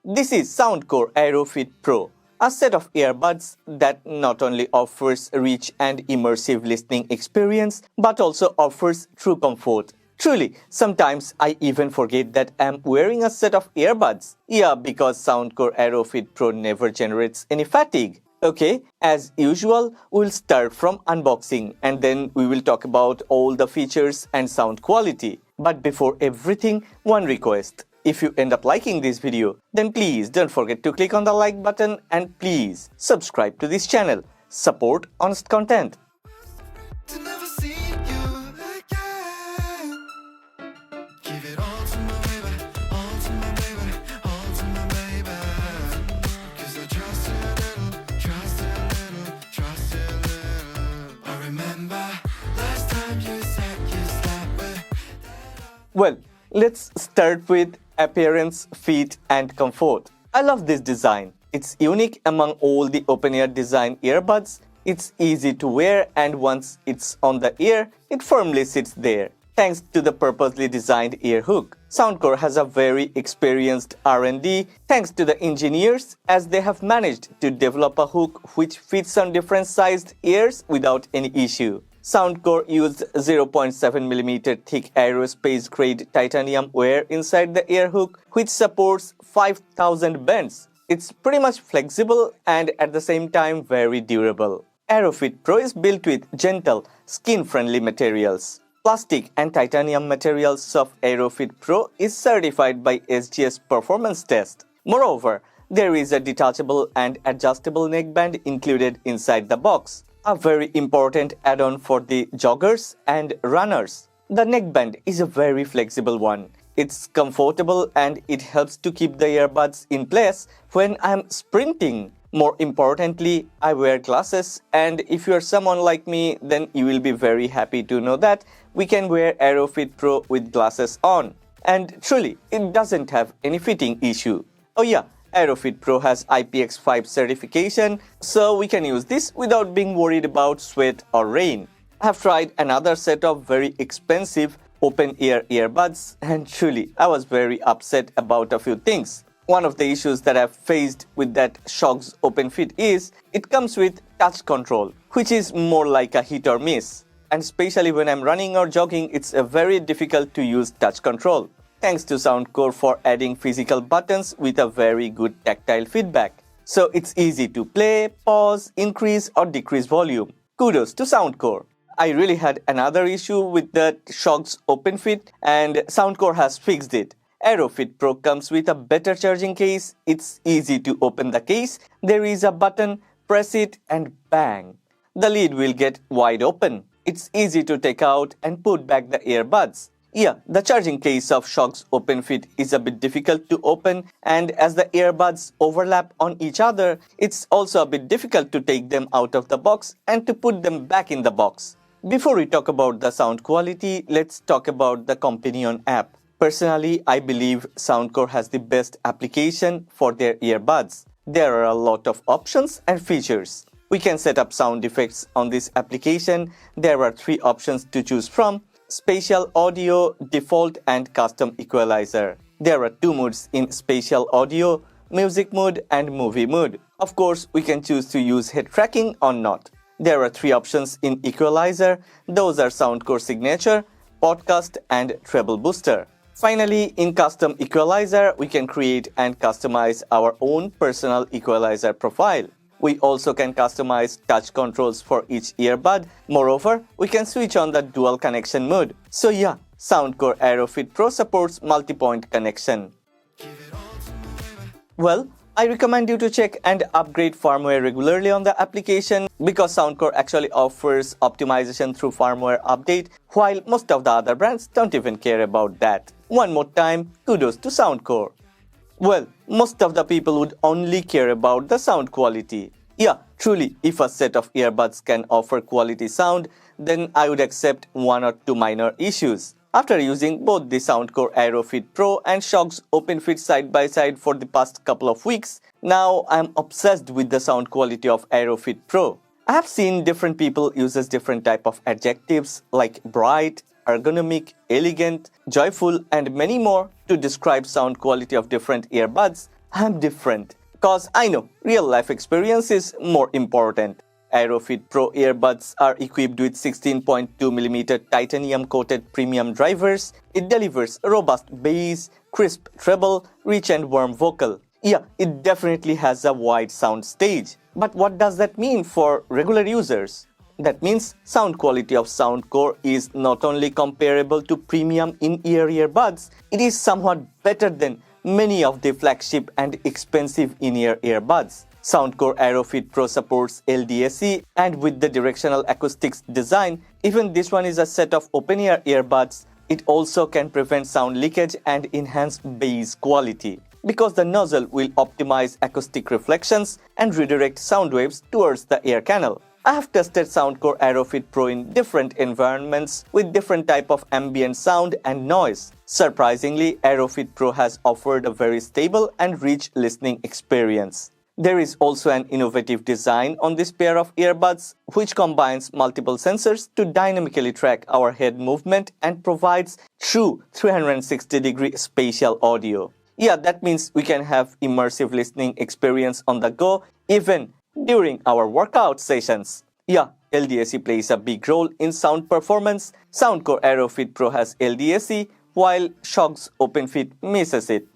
This is soundcore Aero Fit Pro, a set of earbuds that not only offers rich and immersive listening experience but also offers true comfort. Truly, sometimes I even forget that I'm wearing a set of earbuds. Yeah, because soundcore Aero Fit Pro never generates any fatigue. Okay, as usual, we'll start from unboxing and then we will talk about all the features and sound quality. But before everything, one request. If you end up liking this video, then please don't forget to click on the like button and please subscribe to this channel. Support honest content. Well, let's start with appearance, fit and comfort. I love this design. It's unique among all the open-ear design earbuds. It's easy to wear and once it's on the ear, it firmly sits there. Thanks to the purposely designed ear hook. Soundcore has a very experienced R&D thanks to the engineers as they have managed to develop a hook which fits on different sized ears without any issue. Soundcore used 0.7mm thick aerospace grade titanium wear inside the ear hook which supports 5000 bends. It's pretty much flexible and at the same time very durable. Aerofit Pro is built with gentle, skin-friendly materials. Plastic and titanium materials of Aerofit Pro is certified by SGS Performance Test. Moreover, there is a detachable and adjustable neckband included inside the box. A very important add-on for the joggers and runners. The neckband is a very flexible one. It's comfortable and it helps to keep the earbuds in place when I'm sprinting. More importantly, I wear glasses and if you're someone like me, then you will be very happy to know that we can wear Aerofit Pro with glasses on. And truly, it doesn't have any fitting issue. Oh yeah, Aerofit Pro has IPX5 certification, so we can use this without being worried about sweat or rain. I have tried another set of very expensive open-ear earbuds and truly I was very upset about a few things. One of the issues that I've faced with that Shokz Openfit is it comes with touch control, which is more like a hit or miss. And especially when I'm running or jogging, it's very difficult to use touch control. Thanks to Soundcore for adding physical buttons with a very good tactile feedback. So it's easy to play, pause, increase or decrease volume. Kudos to Soundcore. I really had another issue with the Shokz Openfit and Soundcore has fixed it. Aerofit Pro comes with a better charging case. It's easy to open the case. There is a button, press it and bang. The lid will get wide open. It's easy to take out and put back the earbuds. Yeah, the charging case of Shokz Openfit is a bit difficult to open and as the earbuds overlap on each other, it's also a bit difficult to take them out of the box and to put them back in the box. Before we talk about the sound quality, let's talk about the companion app. Personally, I believe Soundcore has the best application for their earbuds. There are a lot of options and features. We can set up sound effects on this application. There are 3 options to choose from. Spatial audio, default and custom equalizer. There are 2 modes in spatial audio, music mode and movie mode. Of course, we can choose to use head tracking or not. There are 3 options in equalizer. Those are Soundcore Signature, Podcast and Treble Booster. Finally, in custom equalizer, we can create and customize our own personal equalizer profile. We also can customize touch controls for each earbud. Moreover, we can switch on the dual connection mode. So yeah, Soundcore Aerofit Pro supports multi-point connection. Well, I recommend you to check and upgrade firmware regularly on the application because Soundcore actually offers optimization through firmware update while most of the other brands don't even care about that. One more time, kudos to Soundcore. Well, most of the people would only care about the sound quality. Yeah, truly, if a set of earbuds can offer quality sound, then I would accept 1 or 2 minor issues. After using both the Soundcore Aerofit Pro and Shokz Openfit side by side for the past couple of weeks, now I'm obsessed with the sound quality of Aerofit Pro. I have seen different people uses different type of adjectives like bright, ergonomic, elegant, joyful and many more to describe sound quality of different earbuds I'm different because I know real life experience is more important. Aero Fit Pro earbuds are equipped with 16.2mm titanium coated premium drivers. It delivers robust bass, crisp treble, rich and warm vocal. Yeah, it definitely has a wide sound stage. But what does that mean for regular users? That means sound quality of soundcore is not only comparable to premium in-ear earbuds, it is somewhat better than many of the flagship and expensive in-ear earbuds. Soundcore Aero Fit Pro supports LDAC, and with the directional acoustics design, even this one is a set of open-ear earbuds, it also can prevent sound leakage and enhance bass quality, because the nozzle will optimize acoustic reflections and redirect sound waves towards the ear canal. I have tested soundcore Aero Fit Pro in different environments with different type of ambient sound and noise. Surprisingly, Aero Fit Pro has offered a very stable and rich listening experience. There is also an innovative design on this pair of earbuds which combines multiple sensors to dynamically track our head movement and provides true 360-degree spatial audio. Yeah, that means we can have immersive listening experience on the go even during our workout sessions. Yeah, LDAC plays a big role in sound performance. Soundcore Aero Fit Pro has LDAC while Shokz Openfit misses it.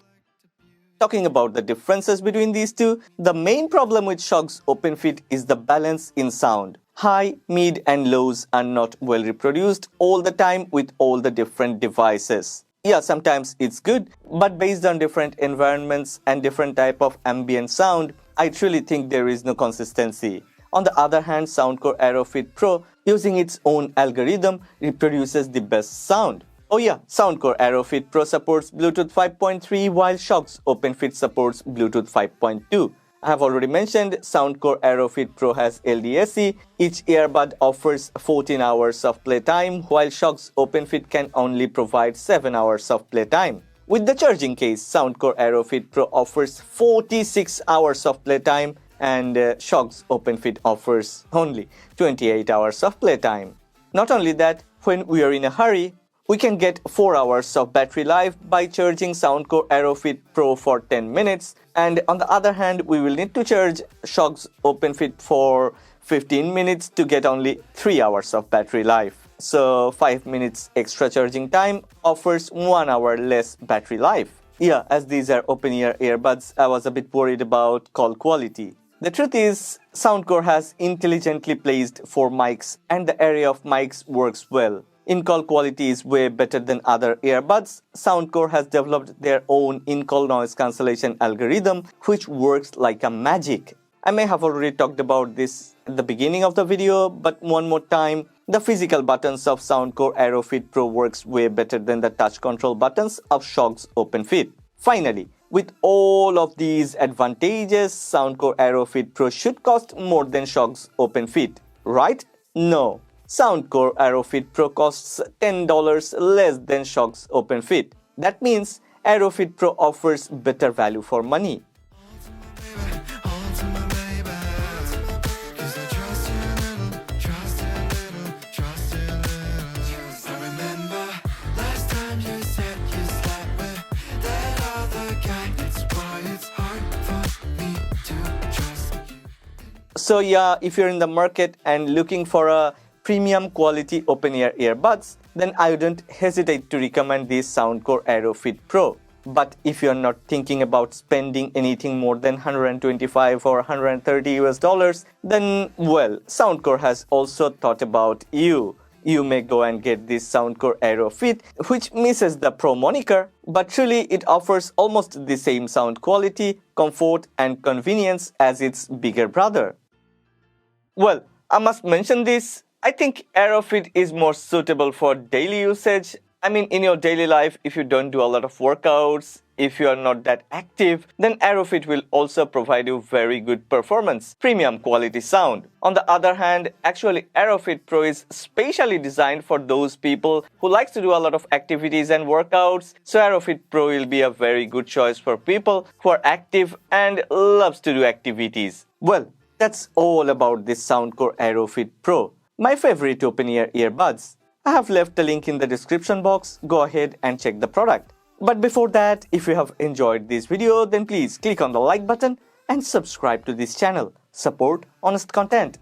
Talking about the differences between these two, the main problem with Shokz Openfit is the balance in sound. High, mid and lows are not well reproduced all the time with all the different devices. Yeah, sometimes it's good, but based on different environments and different type of ambient sound, I truly think there is no consistency. On the other hand, Soundcore Aero Fit Pro, using its own algorithm, reproduces the best sound. Oh yeah, Soundcore Aero Fit Pro supports Bluetooth 5.3 while Shokz Openfit supports Bluetooth 5.2. I have already mentioned Soundcore Aero Fit Pro has LDAC. Each earbud offers 14 hours of playtime while Shokz Openfit can only provide 7 hours of playtime. With the charging case, Soundcore Aero Fit Pro offers 46 hours of playtime and Shokz Openfit offers only 28 hours of playtime. Not only that, when we are in a hurry, we can get 4 hours of battery life by charging Soundcore Aero Fit Pro for 10 minutes, and on the other hand, we will need to charge Shokz Openfit for 15 minutes to get only 3 hours of battery life. So 5 minutes extra charging time offers 1 hour less battery life. Yeah, as these are open-ear earbuds, I was a bit worried about call quality. The truth is, Soundcore has intelligently placed 4 mics and the array of mics works well. In-call quality is way better than other earbuds. Soundcore has developed their own in-call noise cancellation algorithm which works like a magic. I may have already talked about this at the beginning of the video, but one more time, the physical buttons of Soundcore Aero Fit Pro works way better than the touch control buttons of Shokz Openfit. Finally, with all of these advantages, Soundcore Aero Fit Pro should cost more than Shokz Openfit, right? No. Soundcore Aero Fit Pro costs $10 less than Shokz Openfit. That means Aero Fit Pro offers better value for money. So yeah, if you're in the market and looking for a premium quality open-ear earbuds, then I wouldn't hesitate to recommend this Soundcore Aero Fit Pro. But if you're not thinking about spending anything more than $125 or $130, then well, Soundcore has also thought about you. You may go and get this Soundcore Aero Fit, which misses the Pro moniker, but truly it offers almost the same sound quality, comfort and convenience as its bigger brother. Well, I must mention this. I think Aerofit is more suitable for daily usage. I mean, in your daily life, if you don't do a lot of workouts, if you are not that active, then Aerofit will also provide you very good performance, premium quality sound. On the other hand, actually Aerofit Pro is specially designed for those people who likes to do a lot of activities and workouts. So Aerofit Pro will be a very good choice for people who are active and loves to do activities. Well, that's all about this Soundcore Aerofit Pro, my favorite open-ear earbuds. I have left the link in the description box. Go ahead and check the product. But before that, if you have enjoyed this video, then please click on the like button and subscribe to this channel. Support honest content.